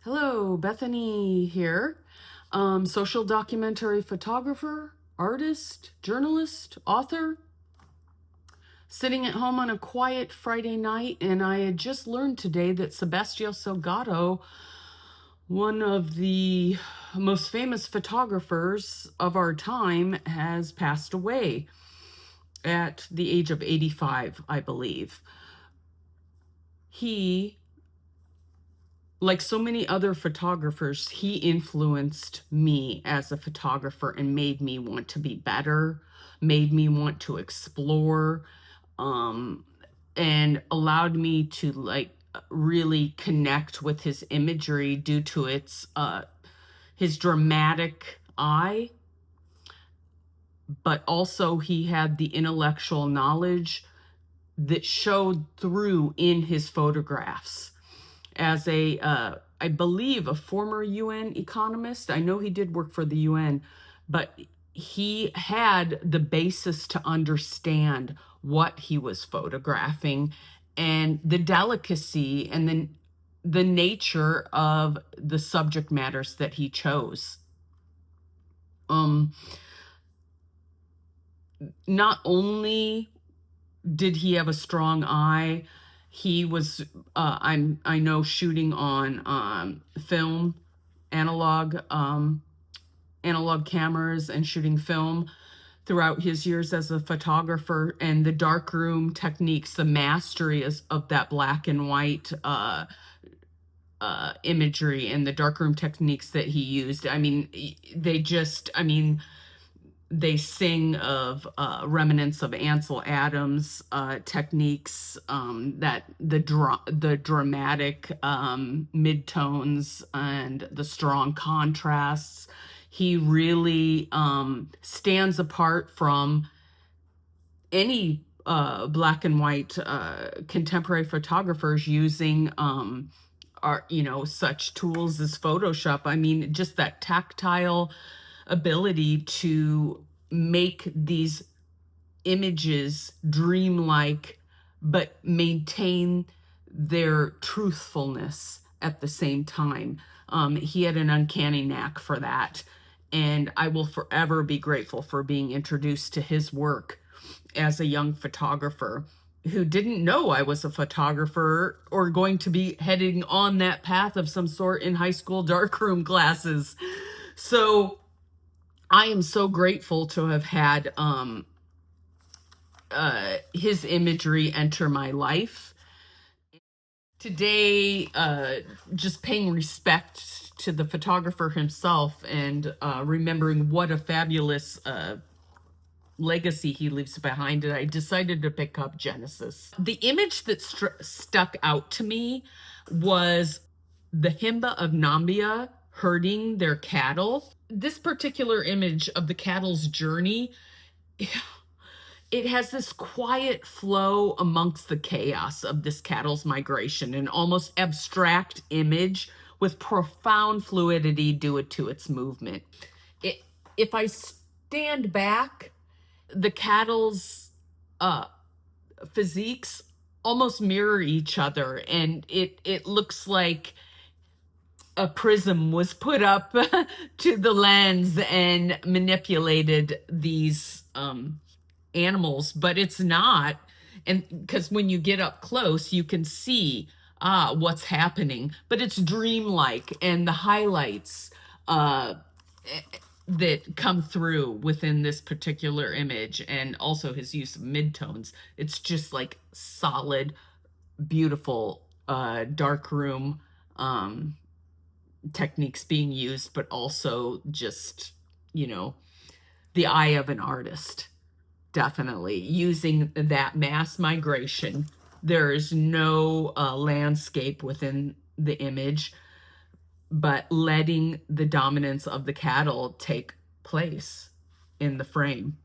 Hello, Bethany here. Social documentary photographer, artist, journalist, author. Sitting at home on a quiet Friday night, and I had just learned today that Sebastião Salgado, one of the most famous photographers of our time, has passed away at the age of 85, I believe. He, like so many other photographers, he influenced me as a photographer and made me want to be better, made me want to explore, and allowed me to really connect with his imagery due to his dramatic eye, but also he had the intellectual knowledge that showed through in his photographs. As I believe, a former UN economist, I know he did work for the UN, but he had the basis to understand what he was photographing and the delicacy and then the nature of the subject matters that he chose. Not only did he have a strong eye, he was I know shooting on film, analog cameras, and shooting film throughout his years as a photographer, and the darkroom techniques, the mastery of that black and white imagery and the darkroom techniques that he used. They sing of remnants of Ansel Adams techniques, that the dramatic midtones and the strong contrasts. He really stands apart from any black and white contemporary photographers using such tools as Photoshop. Just that tactile ability to make these images dreamlike but maintain their truthfulness at the same time. He had an uncanny knack for that, and I will forever be grateful for being introduced to his work as a young photographer who didn't know I was a photographer or going to be heading on that path of some sort in high school darkroom classes. So I am so grateful to have had his imagery enter my life. Today, just paying respect to the photographer himself and remembering what a fabulous legacy he leaves behind it, I decided to pick up Genesis. The image that stuck out to me was the Himba of Nambia herding their cattle. This particular image of the cattle's journey, it has this quiet flow amongst the chaos of this cattle's migration, an almost abstract image with profound fluidity due to its movement. If I stand back, the cattle's physiques almost mirror each other, and it looks like a prism was put up to the lens and manipulated these animals, but it's not. And because when you get up close, you can see what's happening, but it's dreamlike, and the highlights that come through within this particular image, and also his use of midtones, it's just like solid, beautiful darkroom techniques being used, but also just, the eye of an artist, definitely using that mass migration. There is no landscape within the image, but letting the dominance of the cattle take place in the frame.